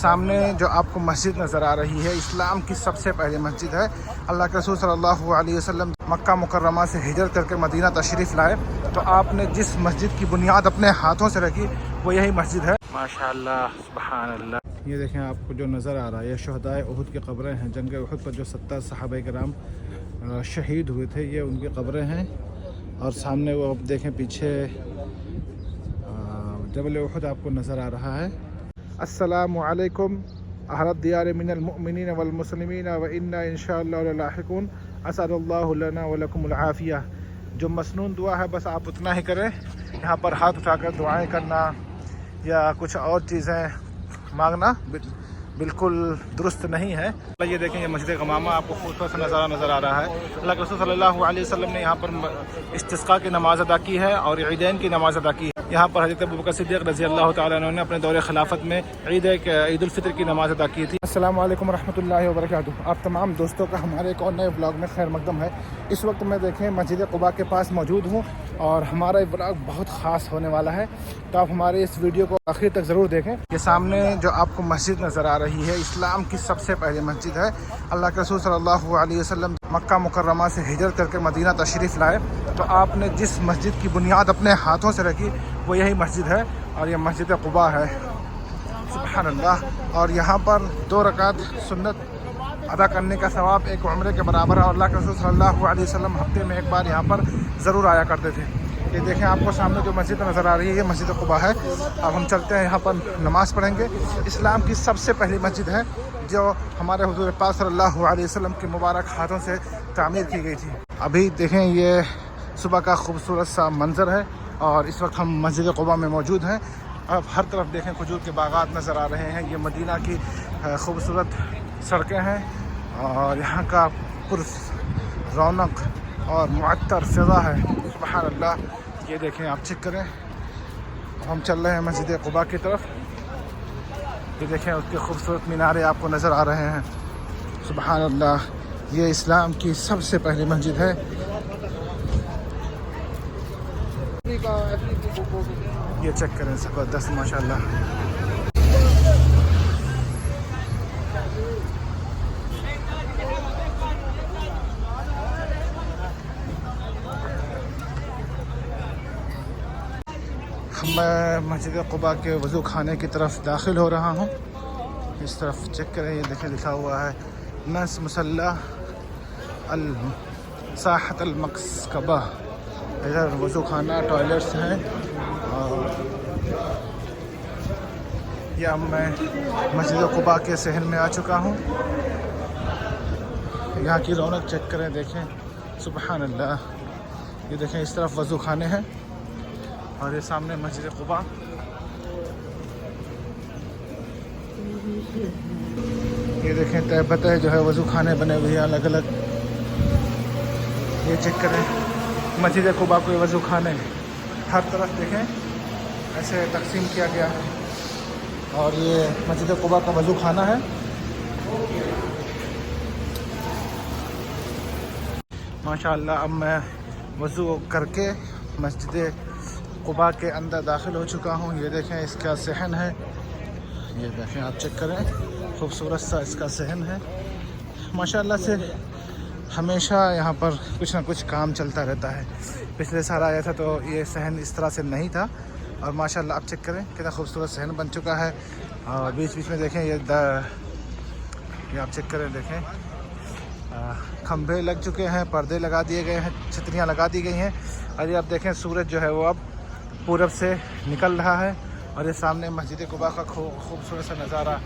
سامنے جو آپ کو مسجد نظر آ رہی ہے اسلام کی سب سے پہلی مسجد ہے۔ اللہ کے رسول صلی اللہ علیہ وسلم مکہ مکرمہ سے ہجرت کر کے مدینہ تشریف لائے تو آپ نے جس مسجد کی بنیاد اپنے ہاتھوں سے رکھی وہ یہی مسجد ہے۔ ماشاءاللہ سبحان اللہ۔ یہ دیکھیں آپ کو جو نظر آ رہا ہے یہ شہدائے احد کی قبریں ہیں۔ جنگ احد پر جو 70 صحابہ کرام شہید ہوئے تھے یہ ان کی قبریں ہیں، اور سامنے وہ آپ دیکھیں پیچھے جبل احد آپ کو نظر آ رہا ہے۔ السلام علیکم اہل الدیار من المؤمنین والمسلمین وإنا انشاءاللہ للاحقون، اسأل اللہ لنا ولکم العافیہ۔ جو مسنون دعا ہے بس آپ اتنا ہی کریں، یہاں پر ہاتھ اٹھا کر دعائیں کرنا یا کچھ اور چیزیں مانگنا بالکل درست نہیں ہے۔ یہ دیکھیں یہ مسجد غمامہ آپ کو خوبصورت سے نظارہ نظر آ رہا ہے۔ اللہ کے رسول صلی اللہ علیہ وسلم نے یہاں پر استسقاء کی نماز ادا کی ہے اور عیدین کی نماز ادا کی ہے۔ یہاں پر حضرت ابوبکر صدیق رضی اللہ تعالیٰ عنہ نے اپنے دور خلافت میں عید الفطر کی نماز ادا کی تھی۔ السلام علیکم ورحمۃ اللہ وبرکاتہ۔ آپ تمام دوستوں کا ہمارے ایک اور نئے بلاگ میں خیر مقدم ہے۔ اس وقت میں دیکھیں مسجد قباء کے پاس موجود ہوں اور ہمارا یہ بلاگ بہت خاص ہونے والا ہے، تو آپ ہمارے اس ویڈیو کو آخر تک ضرور دیکھیں۔ یہ سامنے جو آپ کو مسجد نظر آ رہی ہے اسلام کی سب سے پہلی مسجد ہے۔ اللہ کے رسول صلی اللہ علیہ وسلم مکہ مکرمہ سے ہجرت کر کے مدینہ تشریف لائے تو آپ نے جس مسجد کی بنیاد اپنے ہاتھوں سے رکھی وہ یہی مسجد ہے، اور یہ مسجد قباء ہے۔ سبحان اللہ۔ اور یہاں پر 2 رکعت سنت ادا کرنے کا ثواب ایک عمرے کے برابر ہے، اور اللہ کے رسول صلی اللہ علیہ وسلم ہفتے میں ایک بار یہاں پر ضرور آیا کرتے تھے۔ یہ دیکھیں آپ کو سامنے جو مسجد نظر آ رہی ہے یہ مسجد قباء ہے۔ اب ہم چلتے ہیں یہاں پر نماز پڑھیں گے۔ اسلام کی سب سے پہلی مسجد ہے جو ہمارے حضور پاک صلی اللہ علیہ وسلم کے مبارک ہاتھوں سے تعمیر کی گئی تھی۔ ابھی دیکھیں یہ صبح کا خوبصورت سا منظر ہے اور اس وقت ہم مسجد قباء میں موجود ہیں۔ اب ہر طرف دیکھیں کھجور کے باغات نظر آ رہے ہیں۔ یہ مدینہ کی خوبصورت سڑکیں ہیں اور یہاں کا پر رونق اور معطر فضا ہے۔ سبحان اللہ۔ یہ دیکھیں آپ چیک کریں، ہم چل رہے ہیں مسجد قباء کی طرف۔ یہ دیکھیں اس کے خوبصورت مینارے آپ کو نظر آ رہے ہیں۔ سبحان اللہ۔ یہ اسلام کی سب سے پہلی مسجد ہے۔ یہ چیک کریں زبردست ماشاءاللہ۔ میں مسجد قباء کے وضو خانے کی طرف داخل ہو رہا ہوں۔ اس طرف چیک کریں، یہ دیکھیں لکھا ہوا ہے نس مسلح ساحت المکسبہ۔ ادھر وضو خانہ ٹوائلٹس ہیں، اور یہ اب میں مسجد قباء کے صحن میں آ چکا ہوں۔ یہاں کی رونق چیک کریں، دیکھیں سبحان اللہ۔ یہ دیکھیں اس طرف وضو خانے ہیں اور یہ سامنے مسجد قباء۔ یہ دیکھیں تہ بتہ جو ہے وضو خانے بنے ہوئے ہیں الگ الگ۔ یہ چیک کریں مسجد قباء کو وضو خانے ہر طرف دیکھیں ایسے تقسیم کیا گیا ہے، اور یہ مسجد قباء کا وضو خانہ ہے۔ ماشاءاللہ اب میں وضو کر کے مسجد قباء کے اندر داخل ہو چکا ہوں۔ یہ دیکھیں اس کا صحن ہے، یہ دیکھیں آپ چیک کریں خوبصورت سا اس کا صحن ہے۔ ماشاءاللہ سے ہمیشہ یہاں پر کچھ نہ کچھ کام چلتا رہتا ہے۔ پچھلے سال آیا تھا تو یہ صحن اس طرح سے نہیں تھا، اور ماشاءاللہ آپ چیک کریں کتنا خوبصورت صحن بن چکا ہے۔ اور بیچ بیچ میں دیکھیں یہ آپ چیک کریں، دیکھیں کھمبے لگ چکے ہیں، پردے لگا دیے گئے ہیں، چھتریاں لگا دی گئی ہیں، اور یہ آپ دیکھیں سورج جو ہے وہ اب پورب سے نکل رہا ہے، اور یہ سامنے مسجد قباء کا خوبصورت سا نظارہ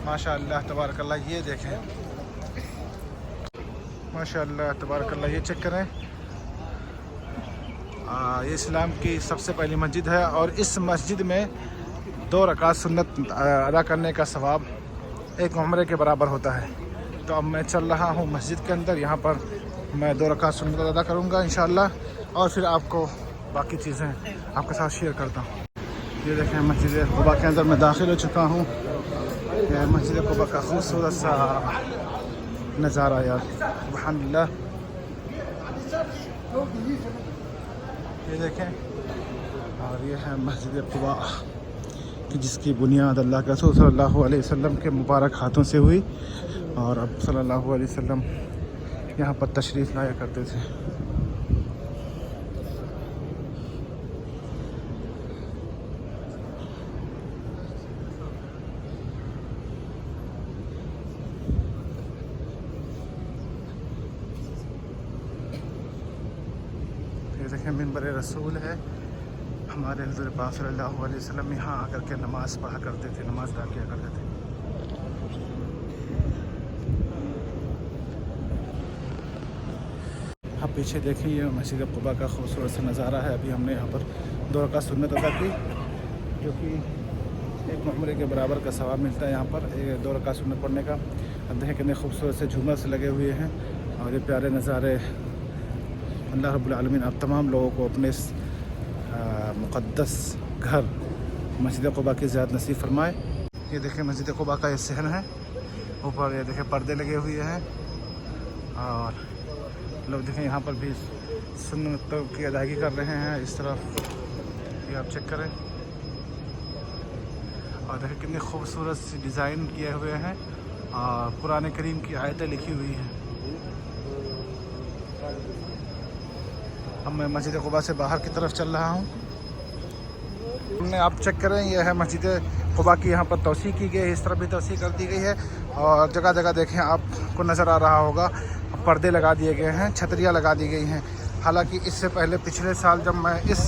ماشاءاللہ تبارک اللہ۔ یہ دیکھیں ماشاءاللہ تبارک اللہ، یہ چیک کریں۔ یہ اسلام کی سب سے پہلی مسجد ہے، اور اس مسجد میں 2 رکعت سنت ادا کرنے کا ثواب ایک عمرے کے برابر ہوتا ہے۔ تو اب میں چل رہا ہوں مسجد کے اندر، یہاں پر میں 2 رکعت سنت ادا کروں گا انشاءاللہ، اور پھر آپ کو باقی چیزیں آپ کے ساتھ شیئر کرتا ہوں۔ یہ دیکھیں مسجد قباء کے اندر میں داخل ہو چکا ہوں۔ یہ مسجد قباء کا خوبصورت سا نظارہ یار، سبحان اللہ۔ یہ دیکھیں، اور یہ ہے مسجد قباء کہ جس کی بنیاد اللہ کے رسول صلی اللہ علیہ وسلم کے مبارک ہاتھوں سے ہوئی، اور اب صلی اللہ علیہ وسلم یہاں پر تشریف لایا کرتے تھے۔ یہ دیکھیں منبر رسول ہے، ہمارے حضور پاک صلی اللہ علیہ وسلم یہاں آ کر کے نماز پڑھا کرتے تھے، نماز ادا کیا کرتے تھے۔ آپ پیچھے دیکھیں، یہ مسجد قباء کا خوبصورت سا نظارہ ہے۔ ابھی ہم نے یہاں پر 2 رکعت سنت ادا کی، جو کہ ایک عمرے کے برابر کا ثواب ملتا ہے یہاں پر 2 رکعت سنت پڑھنے کا۔ اب دیکھیں کتنے خوبصورت سے جھومر سے لگے ہوئے ہیں، اور یہ پیارے نظارے اللہ رب العالمین آپ تمام لوگوں کو اپنے اس مقدس گھر مسجد قباء کی زیارت نصیب فرمائے۔ یہ دیکھیں مسجد قباء کا یہ صحن ہے، اوپر یہ دیکھیں پردے لگے ہوئے ہیں، اور لوگ دیکھیں یہاں پر بھی سنتوں کی ادائیگی کر رہے ہیں۔ اس طرف یہ آپ چیک کریں، اور دیکھیں کتنی خوبصورت سی ڈیزائن کیے ہوئے ہیں، اور قرآن کریم کی آیتیں لکھی ہوئی ہیں۔ اب میں مسجد قباء سے باہر کی طرف چل رہا ہوں۔ آپ چیک کریں، یہ ہے مسجد قباء کی، یہاں پر توسیع کی گئی ہے، اس طرف بھی توسیع کر دی گئی ہے، اور جگہ جگہ دیکھیں آپ کو نظر آ رہا ہوگا پردے لگا دیے گئے ہیں، چھتریاں لگا دی گئی ہیں۔ حالانکہ اس سے پہلے پچھلے سال جب میں اس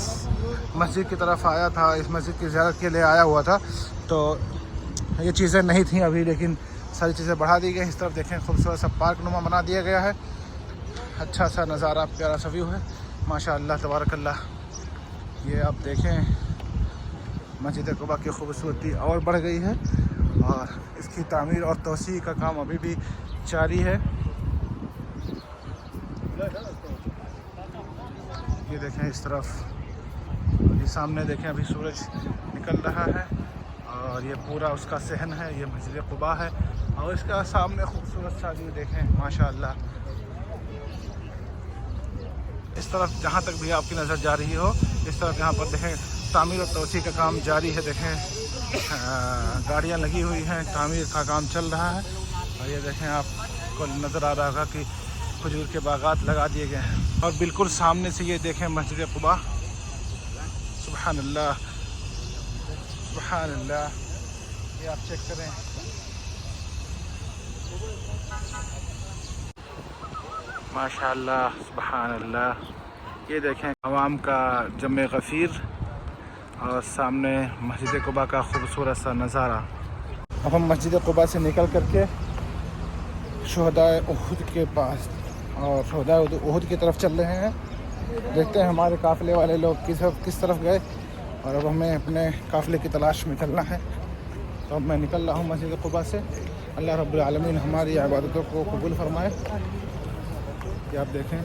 مسجد کی طرف آیا تھا، اس مسجد کی زیارت کے لیے آیا ہوا تھا، تو یہ چیزیں نہیں تھیں ابھی، لیکن ساری چیزیں بڑھا دی گئی۔ اس طرف دیکھیں خوبصورت سا پارک نما بنا دیا گیا ہے، اچھا سا نظارہ، پیارا سا ویو ہے، ماشاء اللہ تبارک اللہ۔ یہ آپ دیکھیں مسجد قباء کی خوبصورتی اور بڑھ گئی ہے، اور اس کی تعمیر اور توسیع کا کام ابھی بھی جاری ہے۔ یہ دیکھیں اس طرف، یہ سامنے دیکھیں ابھی سورج نکل رہا ہے، اور یہ پورا اس کا صحن ہے، یہ مسجد قباء ہے، اور اس کا سامنے خوبصورت سا ویو دیکھیں ماشاء اللہ۔ اس طرف جہاں تک بھی آپ کی نظر جا رہی ہو، اس طرف یہاں پر دیکھیں تعمیر اور توسیع کا کام جاری ہے۔ دیکھیں گاڑیاں لگی ہوئی ہیں، تعمیر کا کام چل رہا ہے، اور یہ دیکھیں آپ کو نظر آ رہا ہوگا کہ کھجور کے باغات لگا دیے گئے ہیں، اور بالکل سامنے سے یہ دیکھیں مسجد قباء، سبحان اللہ سبحان اللہ۔ یہ آپ چیک کریں، ماشاء اللہ سبحان اللہ۔ یہ دیکھیں عوام کا جمع غفیر، اور سامنے مسجد قباء کا خوبصورت سا نظارہ۔ اب ہم مسجد قباء سے نکل کر کے شہدائے احد کے پاس اور شہدائے احد کی طرف چل رہے ہیں۔ دیکھتے ہیں ہمارے قافلے والے لوگ کس طرف گئے، اور اب ہمیں اپنے قافلے کی تلاش میں چلنا ہے۔ تو اب میں نکل رہا ہوں مسجد قباء سے۔ اللہ رب العالمین ہماری عبادتوں کو قبول فرمائے۔ یہ آپ دیکھیں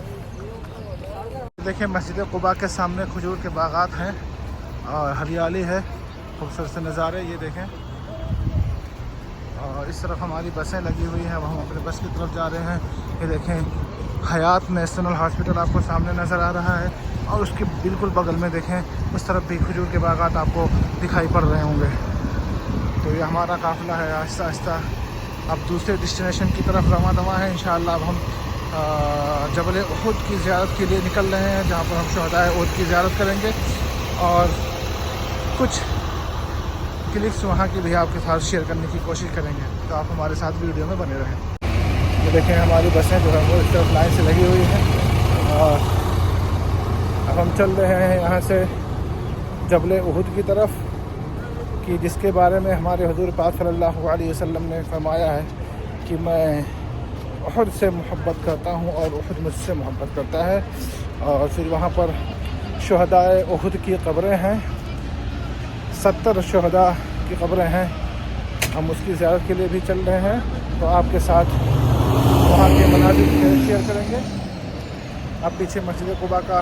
مسجد قباء کے سامنے کھجور کے باغات ہیں، اور ہریالی ہے، خوبصورت سے نظارے یہ دیکھیں، اور اس طرف ہماری بسیں لگی ہوئی ہیں، اب ہم اپنے بس کی طرف جا رہے ہیں۔ یہ دیکھیں حیات نیشنل ہاسپٹل آپ کو سامنے نظر آ رہا ہے، اور اس کے بالکل بغل میں دیکھیں اس طرف بھی کھجور کے باغات آپ کو دکھائی پڑ رہے ہوں گے۔ تو یہ ہمارا قافلہ ہے، آہستہ آہستہ اب دوسرے ڈسٹینیشن کی طرف رواں دواں ہے۔ انشاءاللہ اب ہم جبل احد کی زیارت کے لیے نکل رہے ہیں، جہاں پر ہم شہدائے احد کی زیارت کریں گے، اور کچھ کلپس وہاں کی بھی آپ کے ساتھ شیئر کرنے کی کوشش کریں گے، تو آپ ہمارے ساتھ ویڈیو میں بنے رہیں۔ یہ دیکھیں ہماری بسیں جو ہے وہ اس طرف لائن سے لگی ہوئی ہیں، اور اب ہم چل رہے ہیں یہاں سے جبل احد کی طرف، کہ جس کے بارے میں ہمارے حضور پاک صلی اللہ علیہ وسلم نے فرمایا ہے کہ میں احد سے محبت کرتا ہوں اور احد مجھ سے محبت کرتا ہے۔ اور پھر وہاں پر شہدائے احد کی قبریں ہیں، 70 شہداء کی قبریں ہیں، ہم اس کی زیارت کے لیے بھی چل رہے ہیں، تو آپ کے ساتھ وہاں کے مناظر شیئر کریں گے۔ اب پیچھے مسجد قباء کا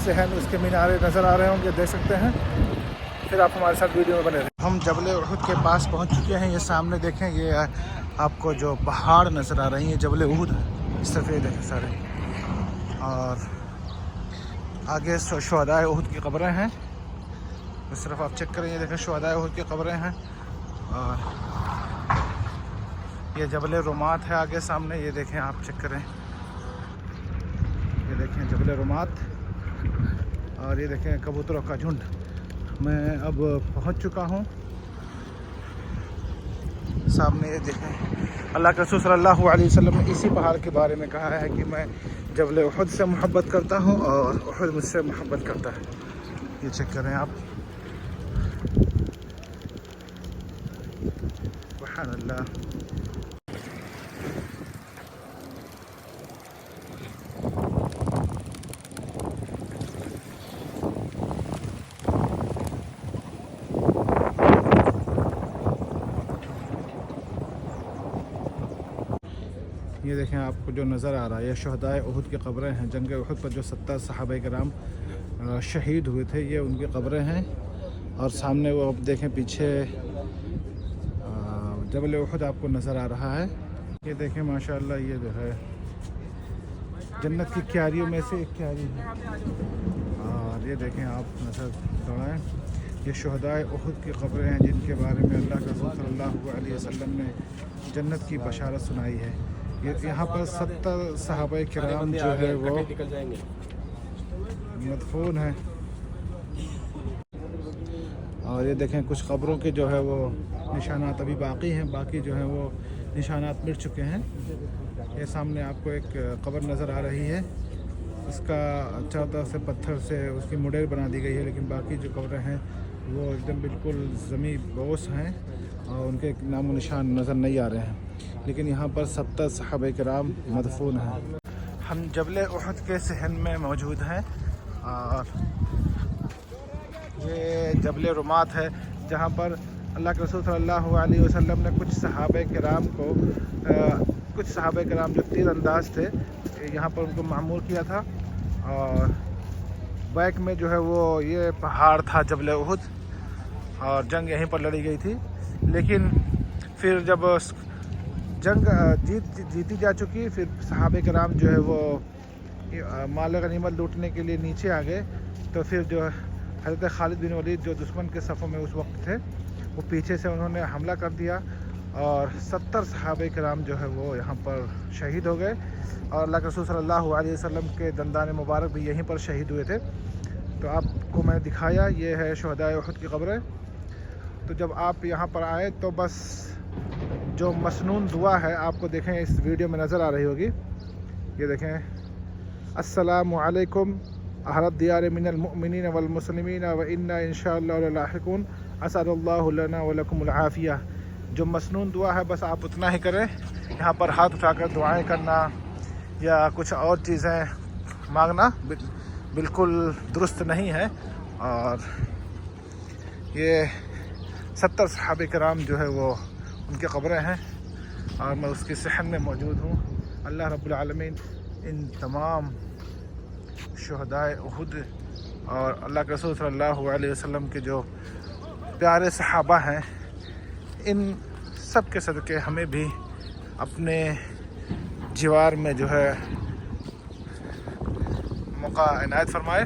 صحن، اس کے مینارے نظر آ رہے ہوں گے، دیکھ سکتے ہیں، پھر آپ ہمارے ساتھ ویڈیو میں بنے رہیں۔ ہم جبل احد کے پاس پہنچ چکے ہیں، یہ سامنے دیکھیں، یہ آپ کو جو پہاڑ نظر آ رہی ہیں جبل احد اس سفید ہے سارے، اور آگے شہدائے احد کی قبریں ہیں، اس طرف آپ چیک کریں، یہ دیکھیں شہدائے احد کی قبریں ہیں، اور یہ جبل رمات ہے آگے سامنے، یہ دیکھیں آپ چیک کریں، یہ دیکھیں جبل رمات، اور یہ دیکھیں کبوتروں کا جھنڈ۔ میں اب پہنچ چکا ہوں سامنے، یہ دیکھیں اللہ کے رسول صلی اللہ علیہ وسلم نے اسی پہاڑ کے بارے میں کہا ہے کہ میں جبل احد سے محبت کرتا ہوں اور احد مجھ سے محبت کرتا ہے۔ یہ چیک کریں آپ، سبحان اللہ۔ یہ دیکھیں آپ کو جو نظر آ رہا ہے، یہ شہدائے احد کی قبریں ہیں۔ جنگ احد پر جو 70 صحابہ کرام شہید ہوئے تھے، یہ ان کی قبریں ہیں، اور سامنے وہ آپ دیکھیں پیچھے جبل احد آپ کو نظر آ رہا ہے۔ یہ دیکھیں ماشاءاللہ، یہ جو ہے جنت کی کیاریوں میں سے ایک کیاری ہے، اور یہ دیکھیں آپ نظر دوڑائیں، یہ شہدائے احد کی قبریں ہیں جن کے بارے میں اللہ کے رسول صلی اللہ علیہ وسلم نے جنت کی بشارت سنائی ہے۔ یہاں پر 70 صحابہ کرام جو ہے وہ مدفون ہیں، اور یہ دیکھیں کچھ قبروں کے جو ہے وہ نشانات ابھی باقی ہیں، باقی جو ہیں وہ نشانات مٹ چکے ہیں۔ یہ سامنے آپ کو ایک قبر نظر آ رہی ہے، اس کا چاروں طرف سے پتھر سے اس کی مڈیر بنا دی گئی ہے، لیکن باقی جو قبریں ہیں وہ ایک دم بالکل زمیں بوس ہیں، اور ان کے نام و نشان نظر نہیں آ رہے ہیں، لیکن یہاں پر 70 صحابہ کرام مدفون ہیں۔ ہم جبل احد کے صحن میں موجود ہیں، اور یہ جبل رمات ہے جہاں پر اللہ کے رسول صلی اللہ علیہ وسلم نے کچھ صحابہ کرام جو تیر انداز تھے، یہاں پر ان کو معمور کیا تھا، اور بیک میں جو ہے وہ یہ پہاڑ تھا جبل احد، اور جنگ یہیں پر لڑی گئی تھی۔ لیکن پھر جب جنگ جیتی جا چکی، پھر صحابہ کرام جو ہے وہ مال غنیمت لوٹنے کے لیے نیچے آ گئے، تو پھر جو حضرت خالد بن ولید جو دشمن کے صفوں میں اس وقت تھے، وہ پیچھے سے انہوں نے حملہ کر دیا، اور 70 صحابہ کرام جو ہے وہ یہاں پر شہید ہو گئے، اور اللہ کے رسول صلی اللہ علیہ وسلم کے دندان مبارک بھی یہیں پر شہید ہوئے تھے۔ تو آپ کو میں دکھایا، یہ ہے شہدائے احد کی قبریں۔ تو جب آپ یہاں پر آئے تو بس جو مسنون دعا ہے آپ کو دیکھیں اس ویڈیو میں نظر آ رہی ہوگی، یہ دیکھیں، السلام علیکم اہل الدیار من المؤمنین والمسلمین وإنا ان شاء اللہ لاحقون، اسأل اللہ لنا ولکم العافیہ۔ جو مسنون دعا ہے بس آپ اتنا ہی کریں، یہاں پر ہاتھ اٹھا کر دعائیں کرنا یا کچھ اور چیزیں مانگنا بالکل درست نہیں ہے۔ اور یہ 70 صحابہ کرام جو ہے وہ ان کی قبریں ہیں، اور میں اس کے صحن میں موجود ہوں۔ اللہ رب العالمین ان تمام شہدائے احد اور اللہ کے رسول صلی اللہ علیہ وسلم کے جو پیارے صحابہ ہیں، ان سب کے صدقے ہمیں بھی اپنے جوار میں جو ہے موقع عنایت فرمائے۔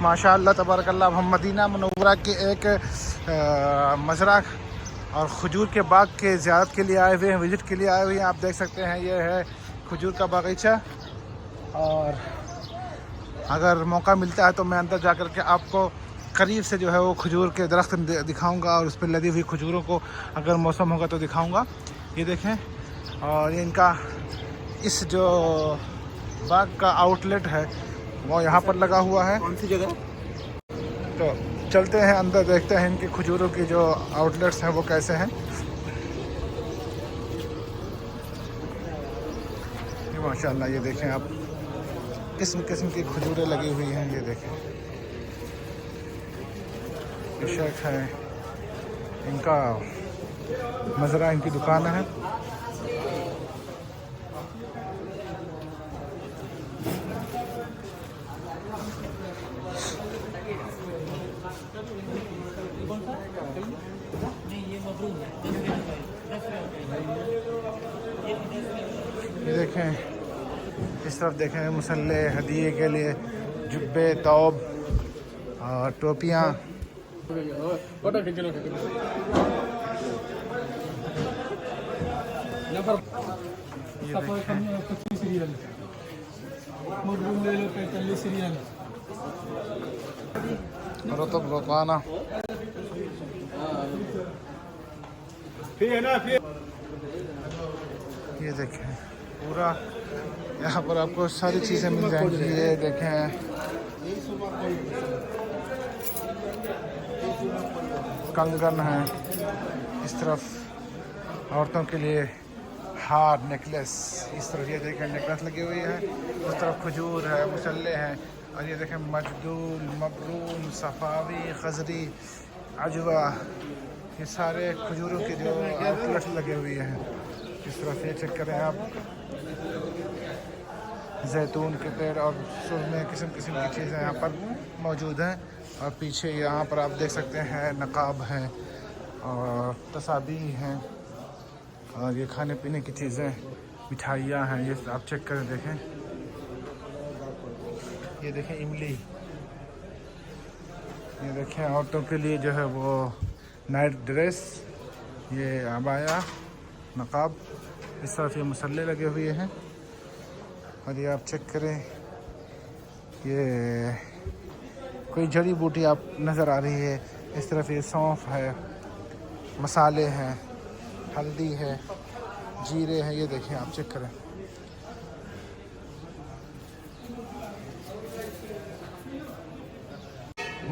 ماشاء اللہ تبارک اللہ، ہم مدینہ منورہ کے ایک مزرعہ اور کھجور کے باغ کے زیارت کے لیے آئے ہوئے ہیں، وزٹ کے لیے آئے ہوئے ہیں۔ آپ دیکھ سکتے ہیں یہ ہے کھجور کا باغیچہ، اور اگر موقع ملتا ہے تو میں اندر جا کر کے آپ کو قریب سے جو ہے وہ کھجور کے درخت دکھاؤں گا، اور اس پہ لگی ہوئی کھجوروں کو اگر موسم ہوگا تو دکھاؤں گا۔ یہ دیکھیں، اور یہ ان کا اس جو باغ کا آؤٹ لیٹ ہے وہ یہاں پر لگا ہوا ہے۔ کون سی جگہ؟ تو چلتے ہیں اندر، دیکھتے ہیں ان کی کھجوروں کی جو آؤٹ لیٹس ہیں وہ کیسے ہیں۔ یہ ماشاء اللہ، یہ دیکھیں آپ، قسم قسم کی کھجوریں لگی ہوئی ہیں، یہ دیکھیں، یہ شیخ ہے، ان کا مزرعہ، ان کی دکان ہے۔ یہ دیکھیں، اس طرف دیکھیں، مسلح ہدیے کے لیے جبے، توب، اور ٹوپیاں. رطب رطانہ. یہ دیکھیں پورا یہاں پر آپ کو ساری چیزیں مل جائیں گی. یہ دیکھیں کنگن ہیں اس طرف عورتوں کے لیے، ہار نیکلس اس طرف. یہ دیکھیں نیکلس لگی ہوئی ہے. اس طرف کھجور ہے، مسلے ہیں. اور یہ دیکھیں مجدول، مبرون، صفاوی، خضری، عجوہ، یہ سارے کھجوروں کے جو آؤٹلیٹس لگے ہوئے ہیں. اس طرف یہ چیک کریں آپ، زیتون کے پیڑ اور سرمے قسم قسم کی چیزیں یہاں پر موجود ہیں. اور پیچھے یہاں پر آپ دیکھ سکتے ہیں نقاب ہیں اور تصابیح ہیں، اور یہ کھانے پینے کی چیزیں، مٹھائیاں ہیں. یہ آپ چیک کریں دیکھیں. یہ دیکھیں املی. یہ دیکھیں عورتوں کے لیے جو ہے وہ نائٹ ڈریس، یہ عبایا، نقاب. اس طرف یہ مسلے لگے ہوئے ہیں. اور یہ آپ چیک کریں، یہ کوئی جڑی بوٹی آپ نظر آ رہی ہے. اس طرف یہ سونف ہے، مسالے ہیں، ہلدی ہے، جیرے ہیں. یہ دیکھیں آپ چیک کریں.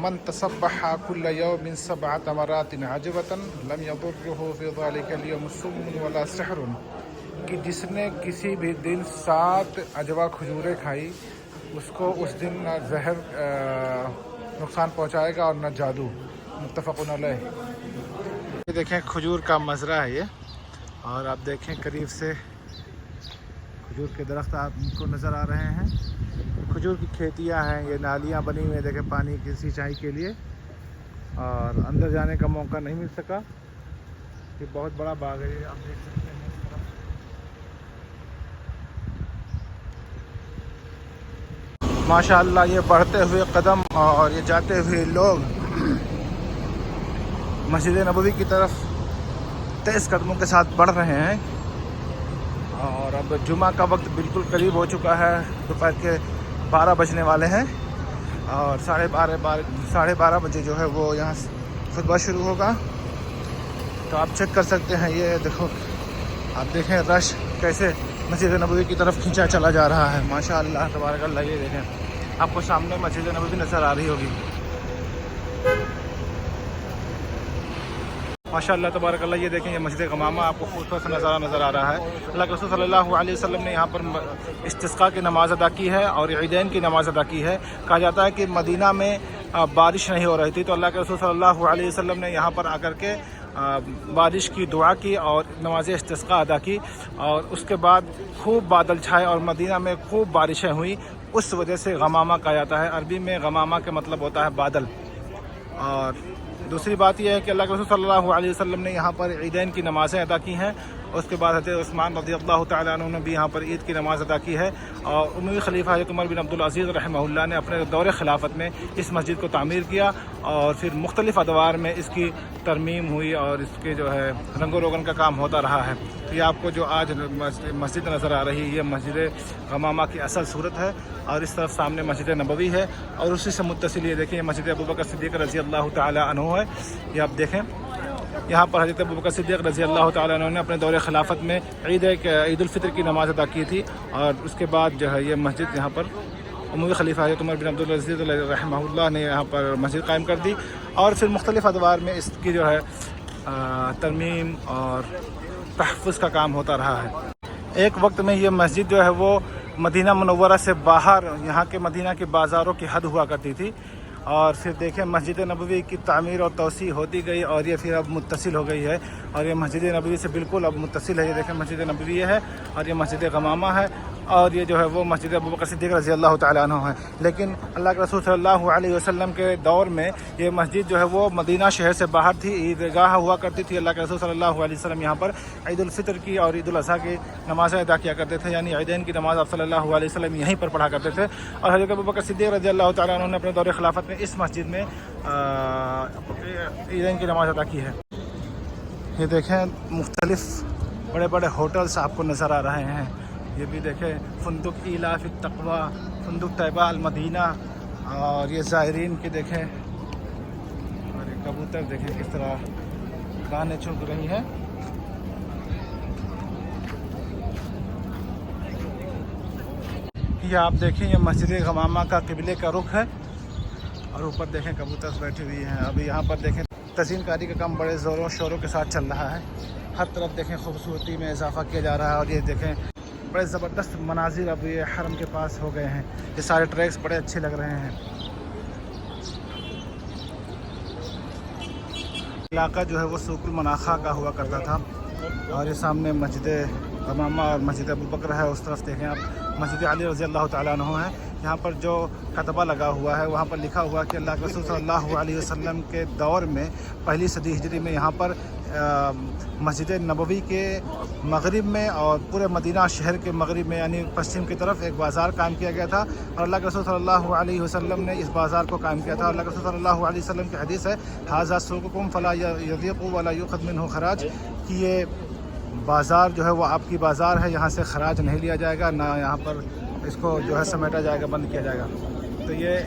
من تصبح كل يوم 7 مرات عجبة لم يضره في ذلك اليوم سم ولا سحر. کہ جس نے کسی بھی دن 7 عجوہ کھجوریں کھائی، اس کو اس دن نہ زہر نقصان پہنچائے گا اور نہ جادو. متفق علیہ. یہ دیکھیں کھجور کا مزرعہ ہے یہ، اور آپ دیکھیں قریب سے کھجور کے درخت آپ کو نظر آ رہے ہیں. کھجور کی کھیتیاں ہیں، یہ نالیاں بنی ہوئی ہیں دیکھیں پانی کی سینچائی کے لیے، اور اندر جانے کا موقع نہیں مل سکا. یہ بہت بڑا باغ ہے، یہ آپ دیکھ سکتے ہیں. ماشاءاللہ یہ بڑھتے ہوئے قدم اور یہ جاتے ہوئے لوگ مسجد نبوی کی طرف تیز قدموں کے ساتھ بڑھ رہے ہیں. اور اب جمعہ کا وقت بالکل قریب ہو چکا ہے. دوپہر کے 12 بجنے والے ہیں، اور 12:30 بجے جو ہے وہ یہاں خطبہ شروع ہوگا. تو آپ چیک کر سکتے ہیں. یہ دیکھو، آپ دیکھیں رش کیسے مسجد نبوی کی طرف کھینچا چلا جا رہا ہے. ماشاءاللہ تبارک اللہ. یہ دیکھیں آپ کو سامنے مسجد نبوی نظر آ رہی ہوگی. ماشاءاللہ تبارک اللہ. یہ دیکھیں یہ مسجد غمامہ آپ کو خوبصورت نظارہ نظر آ رہا ہے. اللہ کے رسول صلی اللہ علیہ وسلم نے یہاں پر استسقاء کی نماز ادا کی ہے اور عیدین کی نماز ادا کی ہے. کہا جاتا ہے کہ مدینہ میں بارش نہیں ہو رہی تھی، تو اللہ کے رسول صلی اللہ علیہ وسلم نے یہاں پر آ کر کے بارش کی دعا کی اور نماز استسقاء ادا کی، اور اس کے بعد خوب بادل چھائے اور مدینہ میں خوب بارشیں ہوئیں. اس وجہ سے غمامہ کہا جاتا ہے. عربی میں غمامہ کے مطلب ہوتا ہے بادل. اور دوسری بات یہ ہے کہ اللہ کے رسول صلی اللہ علیہ وسلم نے یہاں پر عیدین کی نمازیں ادا کی ہیں. اس کے بعد حضرت عثمان رضی اللہ تعالیٰ عنہ نے بھی یہاں پر عید کی نماز ادا کی ہے. اور اموی خلیفہ حضرت عمر بن عبدالعزیز رحمہ اللہ نے اپنے دور خلافت میں اس مسجد کو تعمیر کیا، اور پھر مختلف ادوار میں اس کی ترمیم ہوئی اور اس کے جو ہے رنگ و روگن کا کام ہوتا رہا ہے. یہ آپ کو جو آج مسجد نظر آ رہی ہے، یہ مسجد غمامہ کی اصل صورت ہے. اور اس طرف سامنے مسجد نبوی ہے، اور اسی سے متصل یہ دیکھیں یہ مسجد ابوبکر صدیق رضی اللہ تعالیٰ عنہ ہے. یہ آپ دیکھیں یہاں پر حضرت ابوبکر صدیق رضی اللہ تعالیٰ عنہ نے اپنے دور خلافت میں عید الفطر کی نماز ادا کی تھی، اور اس کے بعد جو ہے یہ مسجد یہاں پر اموی خلیفہ حضرت عمر بن عبدالعزیز رحمہ اللہ نے یہاں پر مسجد قائم کر دی، اور پھر مختلف ادوار میں اس کی جو ہے ترمیم اور تحفظ کا کام ہوتا رہا ہے. ایک وقت میں یہ مسجد جو ہے وہ مدینہ منورہ سے باہر یہاں کے مدینہ کے بازاروں کی حد ہوا کرتی تھی، اور پھر دیکھیں مسجد نبوی کی تعمیر اور توسیع ہوتی گئی، اور یہ پھر اب متصل ہو گئی ہے، اور یہ مسجد نبوی سے بالکل اب متصل ہے. یہ دیکھیں مسجد نبوی ہے، اور یہ مسجد غمامہ ہے. اور یہ جو ہے وہ مسجد ابوبکر صدیق رضی اللہ تعالیٰ عنہ ہے. لیکن اللہ کے رسول صلی اللہ علیہ وسلم کے دور میں یہ مسجد جو ہے وہ مدینہ شہر سے باہر تھی، عیدگاہ ہوا کرتی تھی. اللہ کے رسول صلی اللہ علیہ وسلم یہاں پر عید الفطر کی اور عید الاضحیٰ کی نمازیں ادا کیا کرتے تھے، یعنی عیدین کی نماز آپ صلی اللہ علیہ وسلم یہیں پر پڑھا کرتے تھے. اور حضرت ابوبکر صدیق رضی اللہ تعالیٰ عنہ نے اپنے دور خلافت میں اس مسجد میں عیدین کی نماز ادا کی ہے. یہ دیکھیں مختلف بڑے بڑے ہوٹلس آپ کو نظر آ رہے ہیں. یہ بھی دیکھیں فندق ایلاف التقویٰ، فندق طیبہ المدینہ، اور یہ زائرین کی دیکھیں، اور یہ کبوتر دیکھیں کس طرح دانے چگ رہی ہیں. یہ آپ دیکھیں یہ مسجد غمامہ کا قبلے کا رخ ہے، اور اوپر دیکھیں کبوتر بیٹھی ہوئی ہیں. ابھی یہاں پر دیکھیں تزئین کاری کا کام بڑے زوروں و شوروں کے ساتھ چل رہا ہے. ہر طرف دیکھیں خوبصورتی میں اضافہ کیا جا رہا ہے. اور یہ دیکھیں بڑے زبردست مناظر اب یہ حرم کے پاس ہو گئے ہیں. یہ سارے ٹریکس بڑے اچھے لگ رہے ہیں. علاقہ جو ہے وہ سوق المناخہ کا ہوا کرتا تھا. اور یہ سامنے مسجد غمامہ اور مسجد ابوبکر ہے. اس طرف دیکھیں آپ مسجد علی رضی اللہ تعالیٰ عنہ ہے. یہاں پر جو کتبہ لگا ہوا ہے وہاں پر لکھا ہوا کہ اللہ کے رسول صلی اللہ علیہ وسلم کے دور میں پہلی صدی ہجری میں یہاں پر مسجد نبوی کے مغرب میں اور پورے مدینہ شہر کے مغرب میں یعنی پشچم کی طرف ایک بازار قائم کیا گیا تھا. اور اللہ کے رسول صلی اللہ علیہ وسلم نے اس بازار کو قائم کیا تھا. اور اللہ کے رسول صلی اللہ علیہ وسلم کی حدیث ہے ھذا سوقکم فلا یضیق ولا یؤخذ منہ خراج، کہ یہ بازار جو ہے وہ آپ کی بازار ہے، یہاں سے خراج نہیں لیا جائے گا، نہ یہاں پر اس کو جو ہے سمیٹا جائے گا، بند کیا جائے گا. تو یہ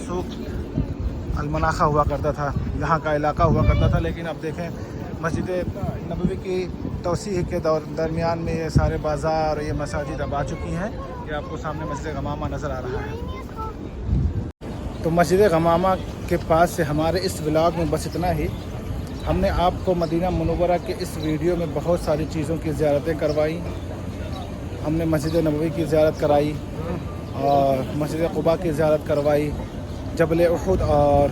سوق المناخہ ہوا کرتا تھا، یہاں کا علاقہ ہوا کرتا تھا. لیکن اب دیکھیں مسجد نبوی کی توسیع کے درمیان میں یہ سارے بازار اور یہ مساجد اب آ چکی ہیں. کہ آپ کو سامنے مسجد غمامہ نظر آ رہا ہے. تو مسجد غمامہ کے پاس سے ہمارے اس ولاگ میں بس اتنا ہی. ہم نے آپ کو مدینہ منورہ کے اس ویڈیو میں بہت ساری چیزوں کی زیارتیں کروائی. ہم نے مسجد نبوی کی زیارت کرائی اور مسجد قباء کی زیارت کروائی، جبل احد اور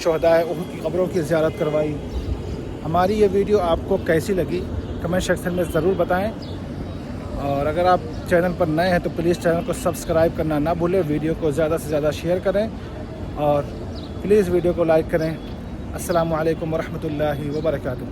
شہداء احد کی قبروں کی زیارت کروائی. ہماری یہ ویڈیو آپ کو کیسی لگی کمنٹ سیکشن میں ضرور بتائیں. اور اگر آپ چینل پر نئے ہیں تو پلیز چینل کو سبسکرائب کرنا نہ بھولیں. ویڈیو کو زیادہ سے زیادہ شیئر کریں اور پلیز ویڈیو کو لائک کریں. السلام علیکم ورحمۃ اللہ وبرکاتہ.